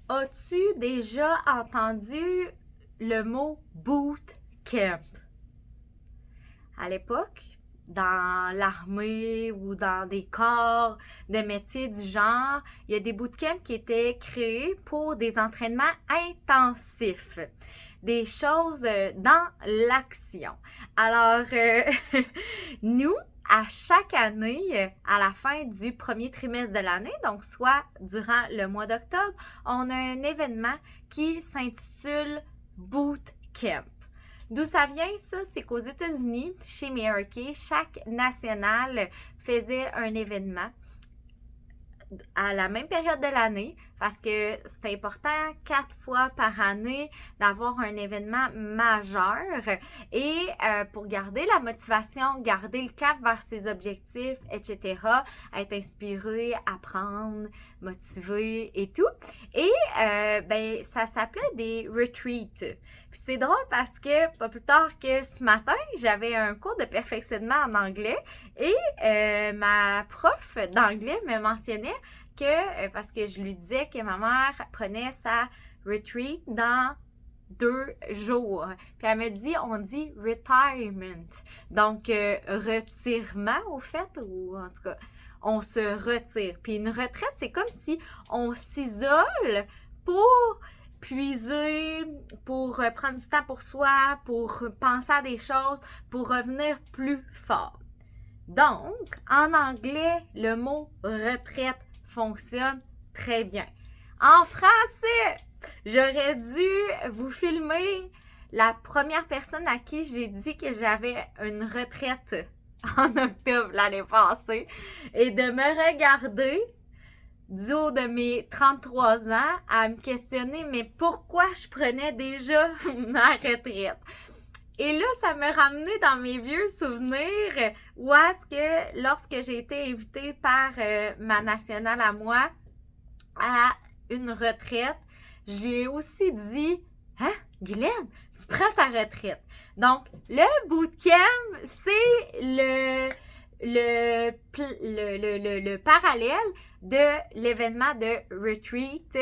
As-tu déjà entendu le mot bootcamp? À l'époque, dans l'armée ou dans des corps de métiers du genre, il y a des bootcamps qui étaient créés pour des entraînements intensifs, des choses dans l'action. Alors, nous, à chaque année, à la fin du premier trimestre de l'année, donc soit durant le mois d'octobre, on a un événement qui s'intitule Bootcamp. D'où ça vient, ça? C'est qu'aux États-Unis, chez Mary Kay, chaque national faisait un événement à la même période de l'année parce que c'est important 4 fois par année d'avoir un événement majeur et pour garder la motivation, garder le cap vers ses objectifs, etc., être inspiré, apprendre, motivé et tout. Et ben ça s'appelait des retreats. Puis c'est drôle parce que pas plus tard que ce matin, j'avais un cours de perfectionnement en anglais et ma prof d'anglais me mentionnait que, parce que je lui disais que ma mère prenait sa retreat dans 2 jours. Puis elle me dit, on dit retirement. Donc, retirement au fait, ou en tout cas, on se retire. Puis une retraite, c'est comme si on s'isole pour puiser, pour prendre du temps pour soi, pour penser à des choses, pour revenir plus fort. Donc, en anglais, le mot retraite fonctionne très bien. En français, j'aurais dû vous filmer la première personne à qui j'ai dit que j'avais une retraite en octobre l'année passée et de me regarder du haut de mes 33 ans à me questionner mais pourquoi je prenais déjà ma retraite. Et là, ça m'a ramené dans mes vieux souvenirs où est-ce que lorsque j'ai été invitée par ma nationale à moi à une retraite, je lui ai aussi dit « Hein, Guylaine, tu prends ta retraite. » Donc, le bootcamp, c'est le parallèle de l'événement de retreat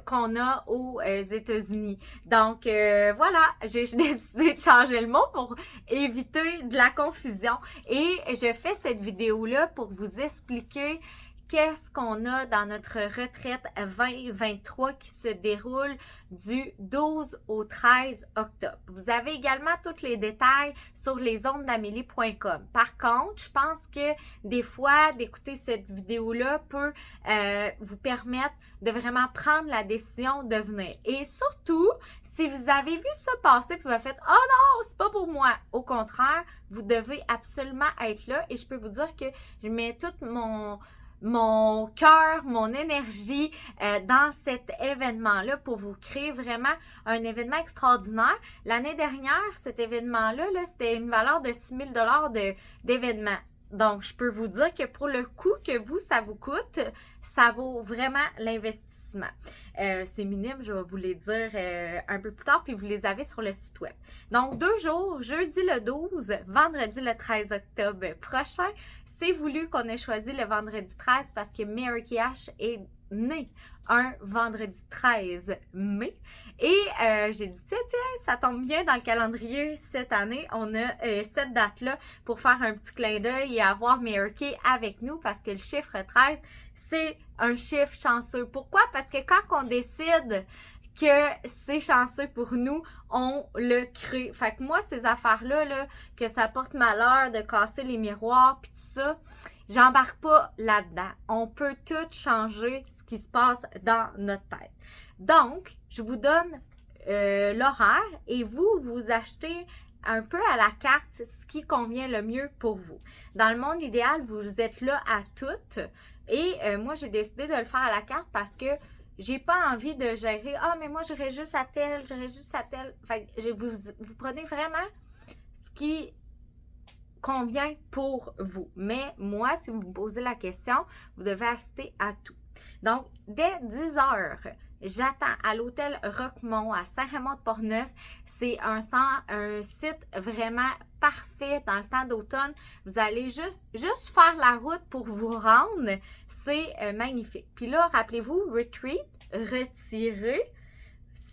qu'on a aux États-Unis. Donc voilà, j'ai décidé de changer le mot pour éviter de la confusion et je fais cette vidéo-là pour vous expliquer qu'est-ce qu'on a dans notre retraite 2023 qui se déroule du 12 au 13 octobre. Vous avez également tous les détails sur lesondesamélie.com. Par contre, je pense que des fois, d'écouter cette vidéo-là peut vous permettre de vraiment prendre la décision de venir. Et surtout, si vous avez vu ça passer et vous avez fait « Oh non, c'est pas pour moi », au contraire, vous devez absolument être là et je peux vous dire que je mets tout mon cœur, mon énergie dans cet événement-là pour vous créer vraiment un événement extraordinaire. L'année dernière, cet événement-là, c'était une valeur de 6 000 $ d'événement. Donc, je peux vous dire que pour le coût que ça vous coûte, ça vaut vraiment l'investissement. C'est minime, je vais vous les dire un peu plus tard, puis vous les avez sur le site web. Donc, 2 jours, jeudi le 12, vendredi le 13 octobre prochain. C'est voulu qu'on ait choisi le vendredi 13 parce que Mary Kay Ash est née un vendredi 13 mai. Et j'ai dit, tiens, ça tombe bien dans le calendrier cette année. On a cette date-là pour faire un petit clin d'œil et avoir Mary Kay avec nous parce que le chiffre 13, c'est un chiffre chanceux. Pourquoi? Parce que quand on décide que c'est chanceux pour nous, on le crée. Fait que moi, ces affaires-là, là, que ça porte malheur de casser les miroirs puis tout ça, j'embarque pas là-dedans. On peut tout changer ce qui se passe dans notre tête. Donc, je vous donne l'horaire et vous achetez un peu à la carte ce qui convient le mieux pour vous. Dans le monde idéal, vous êtes là à toutes et moi, j'ai décidé de le faire à la carte parce que j'ai pas envie de gérer « Ah, mais moi, j'irai juste à tel, j'irai juste à tel. » Fait que vous prenez vraiment ce qui convient pour vous. Mais moi, si vous me posez la question, vous devez assister à tout. Donc, dès 10 heures, j'attends à l'hôtel Roquemont à Saint-Raymond-de-Portneuf. C'est un site vraiment parfait dans le temps d'automne. Vous allez juste faire la route pour vous rendre. C'est magnifique. Puis là, rappelez-vous, retreat, retirer.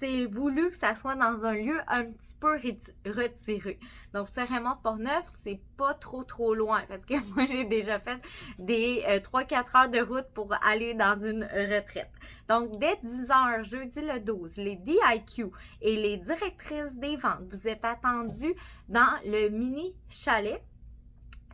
C'est voulu que ça soit dans un lieu un petit peu retiré. Donc, Saint-Raymond-de-Portneuf, c'est pas trop loin parce que moi, j'ai déjà fait des 3-4 heures de route pour aller dans une retraite. Donc, dès 10 heures, jeudi le 12, les DIQ et les directrices des ventes, vous êtes attendus dans le mini chalet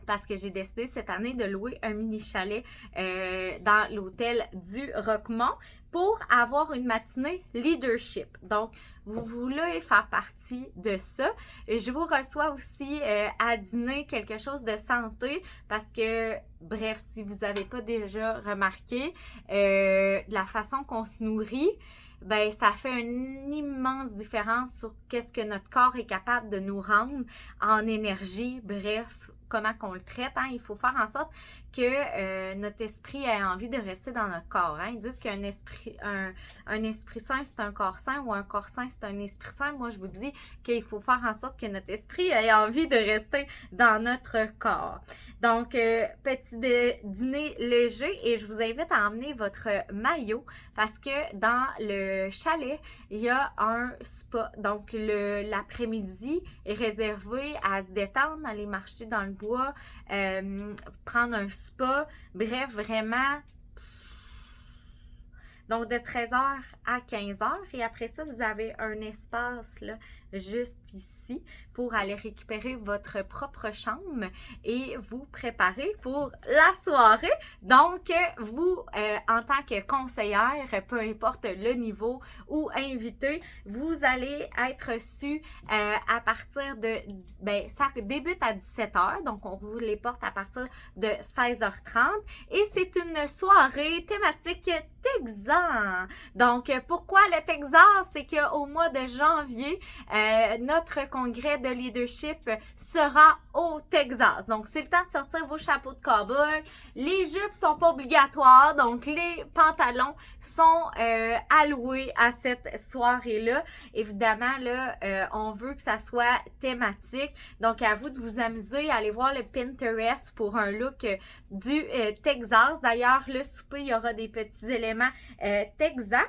parce que j'ai décidé cette année de louer un mini chalet dans l'hôtel du Roquemont pour avoir une matinée leadership. Donc, vous voulez faire partie de ça. Je vous reçois aussi à dîner quelque chose de santé parce que, bref, si vous n'avez pas déjà remarqué, la façon qu'on se nourrit, ben ça fait une immense différence sur qu'est-ce que notre corps est capable de nous rendre en énergie, bref, comment qu'on le traite. Hein? Il faut faire en sorte que notre esprit ait envie de rester dans notre corps. Hein? Ils disent qu'un esprit, un esprit sain, c'est un corps sain ou un corps sain, c'est un esprit sain. Moi, je vous dis qu'il faut faire en sorte que notre esprit ait envie de rester dans notre corps. Donc, petit dîner léger et je vous invite à emmener votre maillot parce que dans le chalet, il y a un spa. Donc, l'après-midi est réservé à se détendre, aller marcher dans le bois, prendre un spa. Bref, vraiment. Donc, de 13h à 15h. Et après ça, vous avez un espace là, juste ici pour aller récupérer votre propre chambre et vous préparer pour la soirée. Donc, vous, en tant que conseillère, peu importe le niveau ou invité, vous allez être reçu à partir de... Ben, ça débute à 17h, donc on rouvre les portes à partir de 16h30 et c'est une soirée thématique Texas. Donc, pourquoi le Texas? C'est qu'au mois de janvier, notre congrès de leadership sera au Texas. Donc, c'est le temps de sortir vos chapeaux de cow-boy. Les jupes sont pas obligatoires, donc les pantalons sont alloués à cette soirée-là. Évidemment, là, on veut que ça soit thématique. Donc, à vous de vous amuser. Allez voir le Pinterest pour un look du Texas. D'ailleurs, le souper, il y aura des petits éléments texans.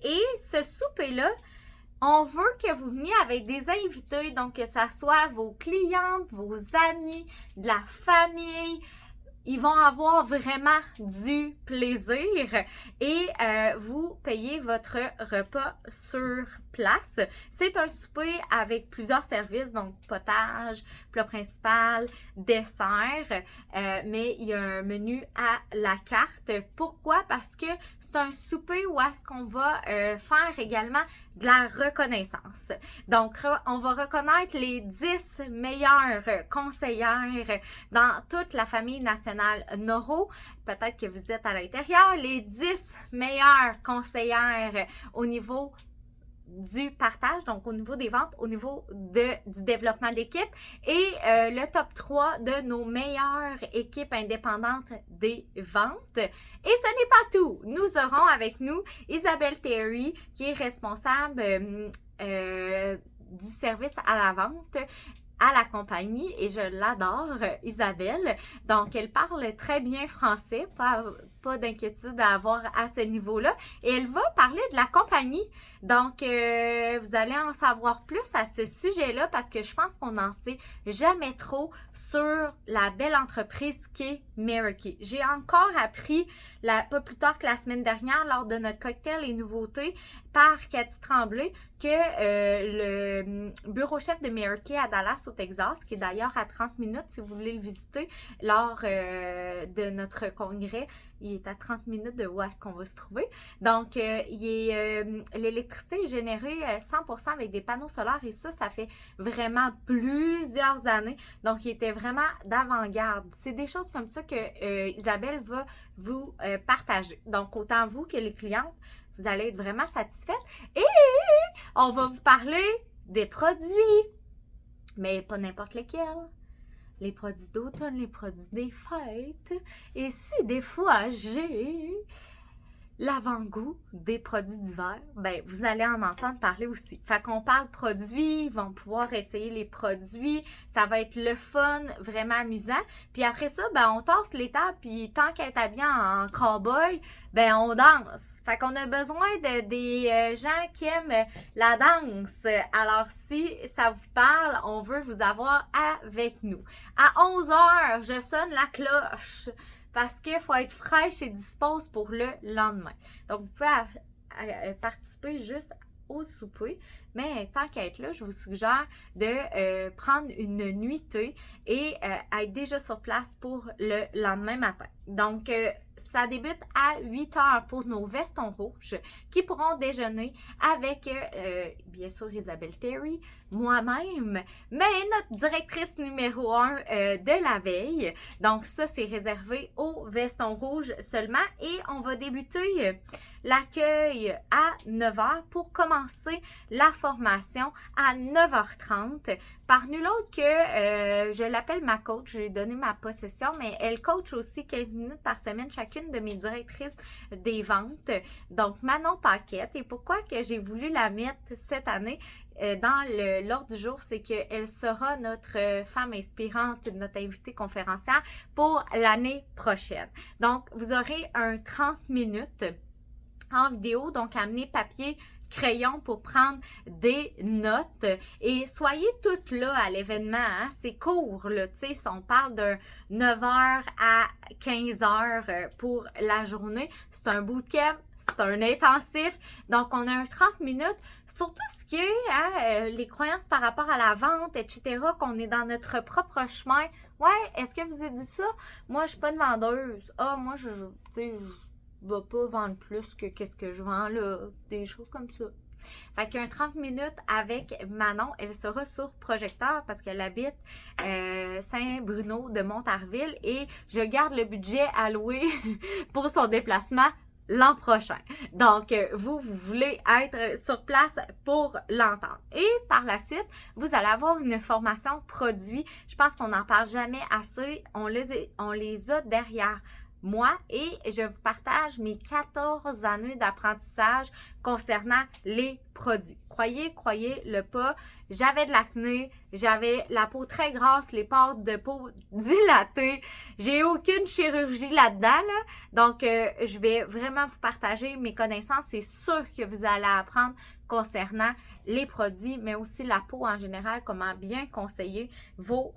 Et ce souper-là, on veut que vous veniez avec des invités, donc que ça soit vos clientes, vos amis, de la famille. Ils vont avoir vraiment du plaisir et vous payez votre repas sur place. C'est un souper avec plusieurs services, donc potage, plat principal, dessert, mais il y a un menu à la carte. Pourquoi? Parce que c'est un souper où est-ce qu'on va faire également de la reconnaissance. Donc, on va reconnaître les 10 meilleures conseillères dans toute la famille nationale Noro. Peut-être que vous êtes à l'intérieur. Les 10 meilleures conseillères au niveau du partage, donc au niveau des ventes, au niveau du développement d'équipe et le top 3 de nos meilleures équipes indépendantes des ventes. Et ce n'est pas tout. Nous aurons avec nous Isabelle Terry qui est responsable du service à la vente à la compagnie et je l'adore, Isabelle. Donc, elle parle très bien français, pas d'inquiétude à avoir à ce niveau-là. Et elle va parler de la compagnie. Donc, vous allez en savoir plus à ce sujet-là parce que je pense qu'on n'en sait jamais trop sur la belle entreprise qu'est Mary-Kay. J'ai encore appris, pas plus tard que la semaine dernière, lors de notre cocktail et nouveautés, par Cathy Tremblay, que le bureau chef de Mary-Kay à Dallas, au Texas, qui est d'ailleurs à 30 minutes, si vous voulez le visiter, lors de notre congrès, il est à 30 minutes de où est-ce qu'on va se trouver. Donc, l'électricité est générée 100% avec des panneaux solaires et ça fait vraiment plusieurs années. Donc, il était vraiment d'avant-garde. C'est des choses comme ça que Isabelle va vous partager. Donc, autant vous que les clientes, vous allez être vraiment satisfaites. Et on va vous parler des produits, mais pas n'importe lesquels. Les produits d'automne, les produits des fêtes. Et si des fois j'ai l'avant-goût des produits d'hiver, ben vous allez en entendre parler aussi. Fait qu'on parle produits, ils vont pouvoir essayer les produits, ça va être le fun, vraiment amusant. Puis après ça, ben on tasse l'étape, puis tant qu'elle est habillée en cow-boy, ben on danse. Fait qu'on a besoin des gens qui aiment la danse. Alors si ça vous parle, on veut vous avoir avec nous. À 11h, je sonne la cloche parce qu'il faut être fraîche et dispose pour le lendemain. Donc, vous pouvez participer juste au souper, mais tant qu'à être là, je vous suggère de prendre une nuitée et être déjà sur place pour le lendemain matin. Donc, ça débute à 8h pour nos vestons rouges qui pourront déjeuner avec, bien sûr, Isabelle Terry, moi-même, mais notre directrice numéro 1 de la veille. Donc, ça, c'est réservé aux vestons rouges seulement et on va débuter l'accueil à 9h pour commencer la formation à 9h30 par nul autre que, je l'appelle ma coach, j'ai donné ma possession, mais elle coach aussi 15 minutes par semaine chacune de mes directrices des ventes, donc Manon Paquette. Et pourquoi que j'ai voulu la mettre cette année dans l'ordre du jour, c'est qu'elle sera notre femme inspirante, notre invitée conférencière pour l'année prochaine. Donc, vous aurez un 30 minutes en vidéo, donc amenez papier, crayon pour prendre des notes et soyez toutes là à l'événement, hein? C'est court là, tu sais, si on parle de 9h à 15h pour la journée, c'est un bootcamp, c'est un intensif, donc on a un 30 minutes sur tout ce qui est hein, les croyances par rapport à la vente, etc., qu'on est dans notre propre chemin. Ouais, est-ce que vous avez dit ça? Moi, je suis pas une vendeuse. Ah, moi, tu sais, je vais pas vendre plus que qu'est-ce que je vends là, des choses comme ça. Fait qu'un 30 minutes avec Manon, elle sera sur projecteur parce qu'elle habite Saint-Bruno de Montarville et je garde le budget alloué pour son déplacement l'an prochain. Donc, vous voulez être sur place pour l'entendre. Et par la suite, vous allez avoir une formation produit. Je pense qu'on n'en parle jamais assez. On les a derrière moi et je vous partage mes 14 années d'apprentissage concernant les produits. Croyez-le pas, j'avais de l'acné, j'avais la peau très grasse, les pores de peau dilatées. J'ai aucune chirurgie là-dedans, là. Donc, je vais vraiment vous partager mes connaissances. C'est sûr que vous allez apprendre concernant les produits, mais aussi la peau en général, comment bien conseiller vos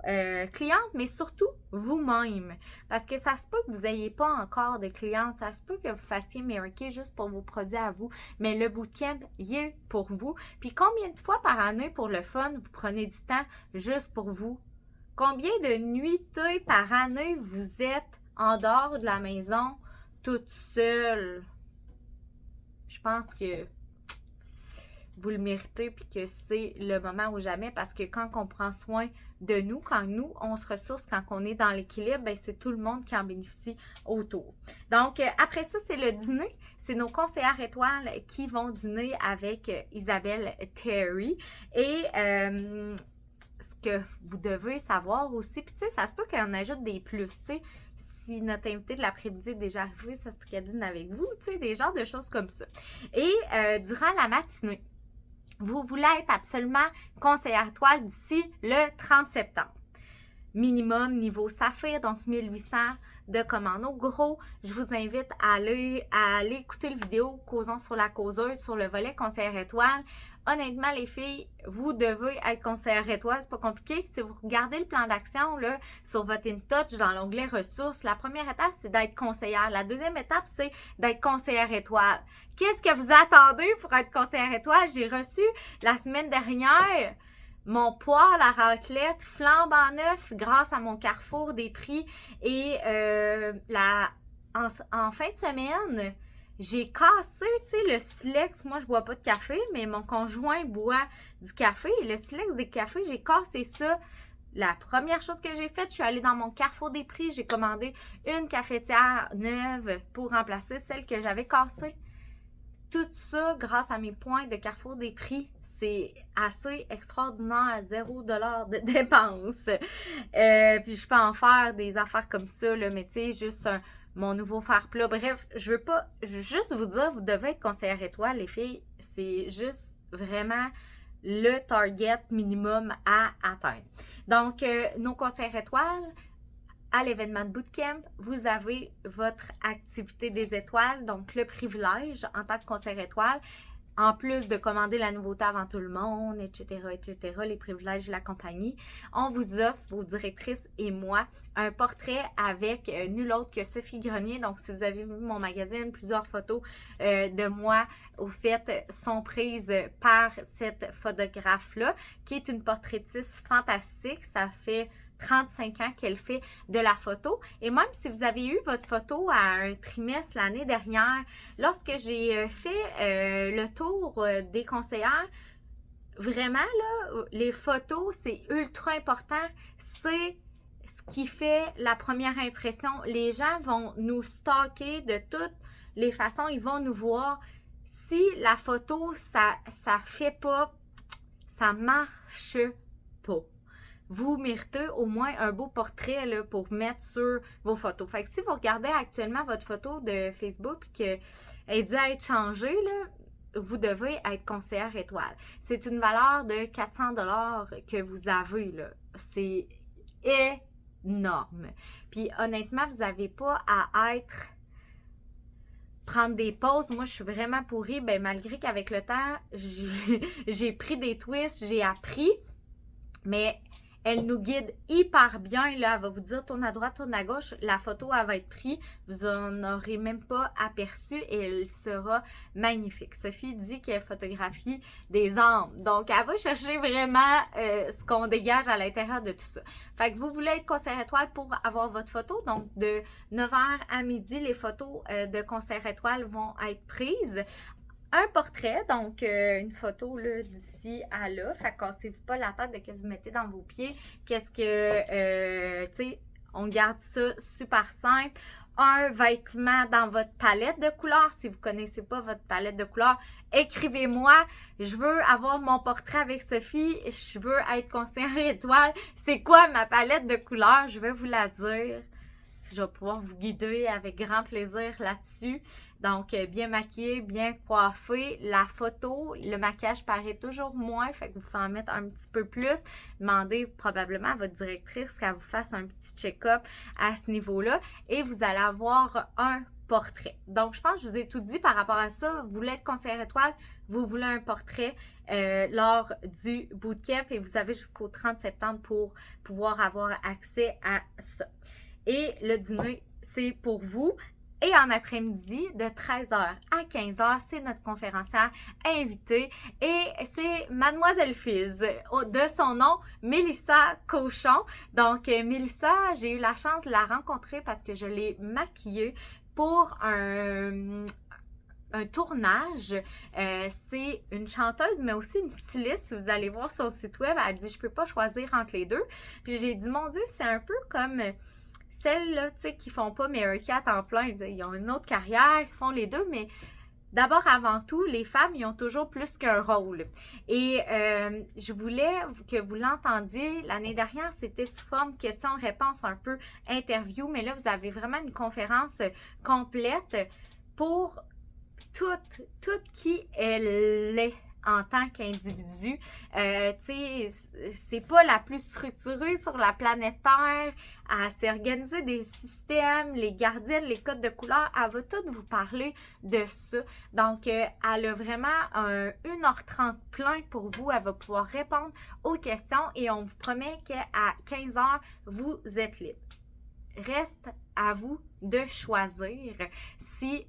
clientes, mais surtout vous-même. Parce que ça se peut que vous n'ayez pas encore de clientes, ça se peut que vous fassiez Mary-Kay juste pour vos produits à vous, mais le bootcamp, il est pour vous. Puis combien de fois par année pour le fun, vous prenez du temps juste pour vous? Combien de nuitées par année vous êtes en dehors de la maison, toute seule? Je pense que vous le méritez puis que c'est le moment ou jamais parce que quand on prend soin de nous, quand nous, on se ressource, quand on est dans l'équilibre, ben c'est tout le monde qui en bénéficie autour. Donc, après ça, c'est le dîner. C'est nos conseillères étoiles qui vont dîner avec Isabelle Terry. Et ce que vous devez savoir aussi, puis tu sais, ça se peut qu'on ajoute des plus, tu sais. Si notre invité de l'après-midi est déjà arrivé, ça se peut qu'elle dîne avec vous, tu sais, des genres de choses comme ça. Et durant la matinée, vous voulez être absolument conseillère étoile d'ici le 30 septembre. Minimum niveau saphir, donc 1800 de commande. Au gros, je vous invite à aller écouter le vidéo Causons sur la causeuse sur le volet conseillère étoile. Honnêtement, les filles, vous devez être conseillère étoile. C'est pas compliqué. Si vous regardez le plan d'action là sur votre InTouch dans l'onglet ressources, la première étape, c'est d'être conseillère. La deuxième étape, c'est d'être conseillère étoile. Qu'est-ce que vous attendez pour être conseillère étoile? J'ai reçu la semaine dernière mon poêle à raclette flambant neuf grâce à mon Carrefour des prix et en fin de semaine, j'ai cassé, tu sais, le silex. Moi, je bois pas de café, mais mon conjoint boit du café. Et le silex des cafés, j'ai cassé ça. La première chose que j'ai faite, je suis allée dans mon Carrefour des prix. J'ai commandé une cafetière neuve pour remplacer celle que j'avais cassée. Tout ça grâce à mes points de Carrefour des prix. C'est assez extraordinaire, 0$ de dépenses. Puis je peux en faire des affaires comme ça, là, mais tu sais, juste mon nouveau fer plat. Bref, je veux juste vous dire, vous devez être conseillère étoile, les filles. C'est juste vraiment le target minimum à atteindre. Donc, nos conseillères étoiles, à l'événement de Bootcamp, vous avez votre activité des étoiles, donc le privilège en tant que conseillère étoile, en plus de commander la nouveauté avant tout le monde, etc., les privilèges de la compagnie, on vous offre, vos directrices et moi, un portrait avec nul autre que Sophie Grenier. Donc, si vous avez vu mon magazine, plusieurs photos de moi, au fait, sont prises par cette photographe-là, qui est une portraitiste fantastique. Ça fait 35 ans qu'elle fait de la photo. Et même si vous avez eu votre photo à un trimestre l'année dernière, lorsque j'ai fait le tour des conseillères, vraiment, là, les photos, c'est ultra important. C'est ce qui fait la première impression. Les gens vont nous stalker de toutes les façons. Ils vont nous voir. Si la photo, ça fait pas, ça marche pas. Vous méritez au moins un beau portrait là, pour mettre sur vos photos. Fait que si vous regardez actuellement votre photo de Facebook et qu'elle dit être changée, là, vous devez être conseillère étoile. C'est une valeur de 400 $ que vous avez, là. C'est énorme. Puis honnêtement, vous n'avez pas à prendre des pauses. Moi, je suis vraiment pourrie, ben malgré qu'avec le temps, j'ai pris des twists, j'ai appris, mais elle nous guide hyper bien. Là, elle va vous dire tourne à droite, tourne à gauche. La photo, elle va être prise. Vous n'en aurez même pas aperçu et elle sera magnifique. Sophie dit qu'elle photographie des âmes. Donc, elle va chercher vraiment ce qu'on dégage à l'intérieur de tout ça. Fait que vous voulez être conseillère étoile pour avoir votre photo. Donc, de 9h à midi, les photos de conseillère étoile vont être prises. Un portrait, donc une photo là d'ici à là. Fait que cassez-vous pas la tête de qu'est-ce que vous mettez dans vos pieds. Qu'est-ce que, tu sais, on garde ça super simple. Un vêtement dans votre palette de couleurs. Si vous connaissez pas votre palette de couleurs, écrivez-moi. Je veux avoir mon portrait avec Sophie. Je veux être conseillère étoile. C'est quoi ma palette de couleurs? Je vais vous la dire. Je vais pouvoir vous guider avec grand plaisir là-dessus. Donc, bien maquillé, bien coiffé. La photo, le maquillage paraît toujours moins, fait que vous pouvez en mettre un petit peu plus. Demandez probablement à votre directrice qu'elle vous fasse un petit check-up à ce niveau-là. Et vous allez avoir un portrait. Donc, je pense que je vous ai tout dit par rapport à ça. Vous voulez être conseillère étoile, vous voulez un portrait lors du bootcamp et vous avez jusqu'au 30 septembre pour pouvoir avoir accès à ça. Et le dîner, c'est pour vous. Et en après-midi, de 13h à 15h, c'est notre conférencière invitée. Et c'est Mademoiselle Fizz, de son nom, Mélissa Cochon. Donc, Mélissa, j'ai eu la chance de la rencontrer parce que je l'ai maquillée pour un tournage. C'est une chanteuse, mais aussi une styliste. Si vous allez voir son site web, elle dit « Je peux pas choisir entre les deux. » Puis j'ai dit « Mon Dieu, c'est un peu comme... » celles-là, tu sais, qui font pas Mary Kay à temps plein, ils ont une autre carrière, ils font les deux, mais d'abord, avant tout, les femmes, ils ont toujours plus qu'un rôle. Et je voulais que vous l'entendiez. L'année dernière, c'était sous forme questions-réponses, un peu interview, mais là, vous avez vraiment une conférence complète pour toute qui elle est en tant qu'individu. Tu sais, c'est pas la plus structurée sur la planète Terre. Elle s'est organisée des systèmes, les gardiennes, les codes de couleur. Elle va tout vous parler de ça. Donc, elle a vraiment 1h30 plein pour vous. Elle va pouvoir répondre aux questions et on vous promet qu'à 15h, vous êtes libre. Reste à vous de choisir si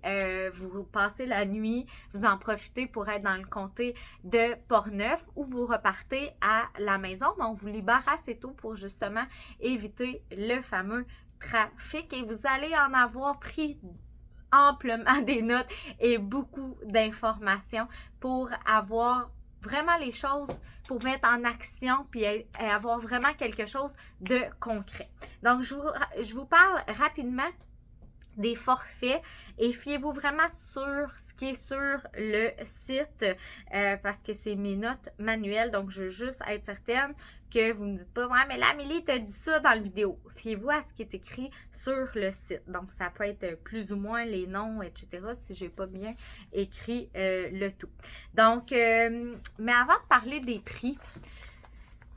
vous passez la nuit, vous en profitez pour être dans le comté de Portneuf ou vous repartez à la maison. Mais on vous libère assez tôt pour justement éviter le fameux trafic et vous allez en avoir pris amplement des notes et beaucoup d'informations pour avoir vraiment les choses pour mettre en action puis avoir vraiment quelque chose de concret. Donc, je vous parle rapidement des forfaits et fiez-vous vraiment sur ce qui est sur le site parce que c'est mes notes manuelles, donc je veux juste être certaine que vous ne me dites pas « Ouais, mais là, Amélie t'a dit ça dans la vidéo ». Fiez-vous à ce qui est écrit sur le site. Donc, ça peut être plus ou moins les noms, etc. si j'ai pas bien écrit le tout. Donc, mais avant de parler des prix,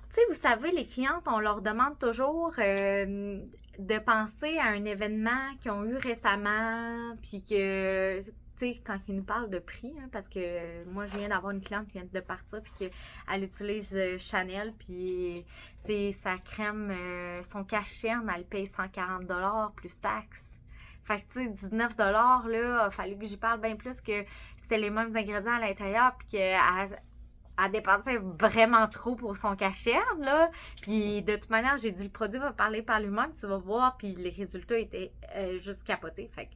tu sais, vous savez, les clientes, on leur demande toujours de penser à un événement qu'ils ont eu récemment, puis que, tu sais, quand ils nous parlent de prix, hein, parce que moi, je viens d'avoir une cliente qui vient de partir, puis qu'elle utilise Chanel, puis, tu sais, sa crème, son cache-cerne, elle paye 140$ plus taxes. Fait que, tu sais, 19$, là, il fallait que j'y parle bien plus que c'était les mêmes ingrédients à l'intérieur, puis qu'elle dépensait vraiment trop pour son cachet, là. Puis de toute manière, j'ai dit le produit va parler par lui-même, tu vas voir, puis les résultats étaient juste capotés. Fait que,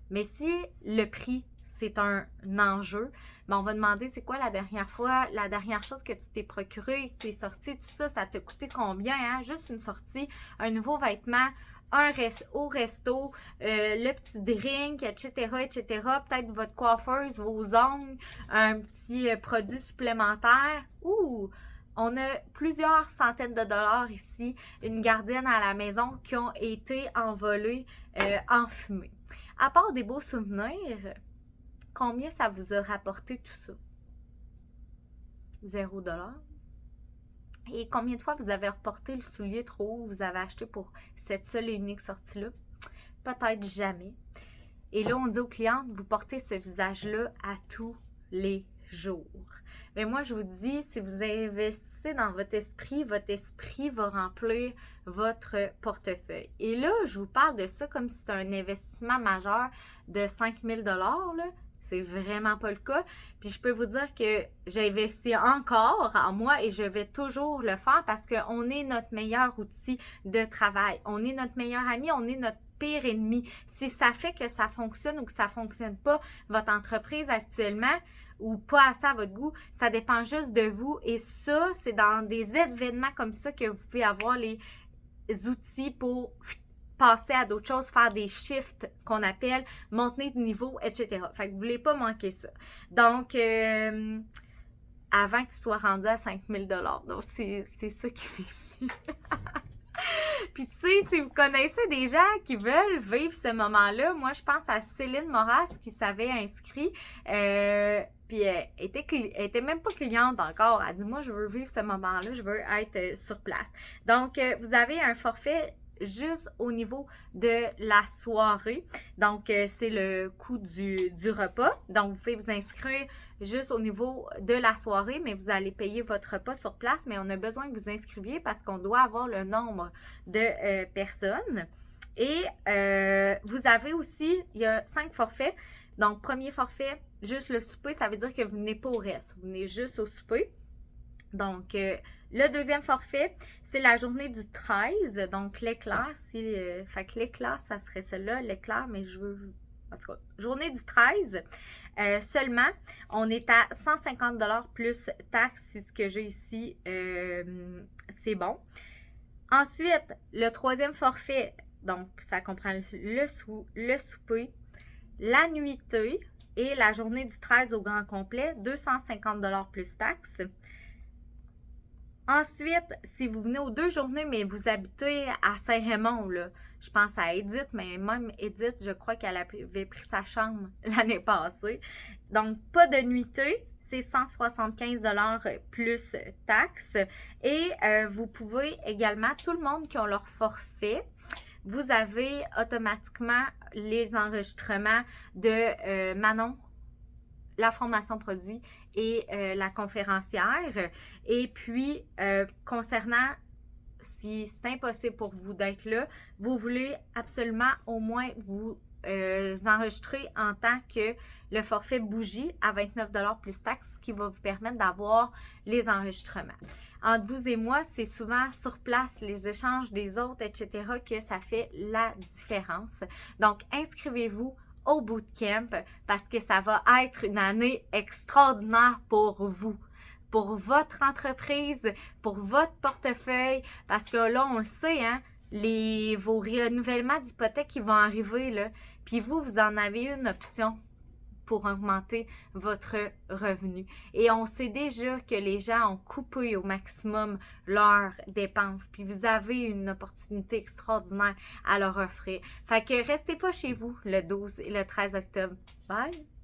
mais si le prix, c'est un enjeu, ben on va demander c'est quoi la dernière chose que tu t'es procuré, que tu es sorti, tout ça, ça t'a coûté combien, hein? Juste une sortie, un nouveau vêtement, au resto, le petit drink, etc., etc. Peut-être votre coiffeuse, vos ongles, un petit produit supplémentaire. Ouh! On a plusieurs centaines de dollars ici, une gardienne à la maison qui ont été envolées en fumée. À part des beaux souvenirs, combien ça vous a rapporté tout ça? 0$. Et combien de fois vous avez reporté le soulier trop haut que vous avez acheté pour cette seule et unique sortie-là? Peut-être jamais. Et là, on dit aux clientes, vous portez ce visage-là à tous les jours. Mais moi, je vous dis, si vous investissez dans votre esprit va remplir votre portefeuille. Et là, je vous parle de ça comme si c'était un investissement majeur de 5000$, là. C'est vraiment pas le cas. Puis je peux vous dire que j'ai investi encore en moi et je vais toujours le faire parce qu'on est notre meilleur outil de travail. On est notre meilleur ami, on est notre pire ennemi. Si ça fait que ça fonctionne ou que ça fonctionne pas, votre entreprise actuellement, ou pas assez à votre goût, ça dépend juste de vous. Et ça, c'est dans des événements comme ça que vous pouvez avoir les outils pour passer à d'autres choses, faire des shifts qu'on appelle, monter de niveau, etc. Fait que vous ne voulez pas manquer ça. Donc, avant qu'il soit rendu à 5000$. Donc, c'est ça qui m'est venu. Puis, tu sais, si vous connaissez des gens qui veulent vivre ce moment-là, moi, je pense à Céline Moras qui s'avait inscrit. Puis, elle était même pas cliente encore. Elle dit, moi, je veux vivre ce moment-là, je veux être sur place. Donc, vous avez un forfait juste au niveau de la soirée. Donc, c'est le coût du repas. Donc, vous pouvez vous inscrire juste au niveau de la soirée, mais vous allez payer votre repas sur place. Mais on a besoin que vous inscriviez parce qu'on doit avoir le nombre de personnes. Et vous avez aussi, il y a 5 forfaits. Donc, premier forfait, juste le souper, ça veut dire que vous venez pas au reste. Vous venez juste au souper. Donc, le deuxième forfait, c'est la journée du 13, donc l'éclair. Fait que l'éclair, ça serait celle-là, l'éclair, mais je veux... En tout cas, journée du 13, seulement, on est à 150$ plus taxes, c'est ce que j'ai ici, c'est bon. Ensuite, le troisième forfait, donc ça comprend le souper, la nuitée et la journée du 13 au grand complet, 250$ plus taxes. Ensuite, si vous venez aux 2 journées, mais vous habitez à Saint-Raymond, là, je pense à Edith, mais même Edith, je crois qu'elle avait pris sa chambre l'année passée. Donc, pas de nuitée, c'est 175$ plus taxes. Et vous pouvez également, tout le monde qui a leur forfait, vous avez automatiquement les enregistrements de Manon, la formation produit et la conférencière. Et puis, concernant si c'est impossible pour vous d'être là, vous voulez absolument au moins vous enregistrer en tant que le forfait bougie à 29$ plus taxes, ce qui va vous permettre d'avoir les enregistrements. Entre vous et moi, c'est souvent sur place, les échanges des autres, etc., que ça fait la différence. Donc, inscrivez-vous au bootcamp parce que ça va être une année extraordinaire pour vous, pour votre entreprise, pour votre portefeuille, parce que là, on le sait, hein, vos renouvellements d'hypothèque qui vont arriver, là, puis vous en avez une option pour augmenter votre revenu. Et on sait déjà que les gens ont coupé au maximum leurs dépenses, puis vous avez une opportunité extraordinaire à leur offrir. Fait que restez pas chez vous le 12 et le 13 octobre. Bye!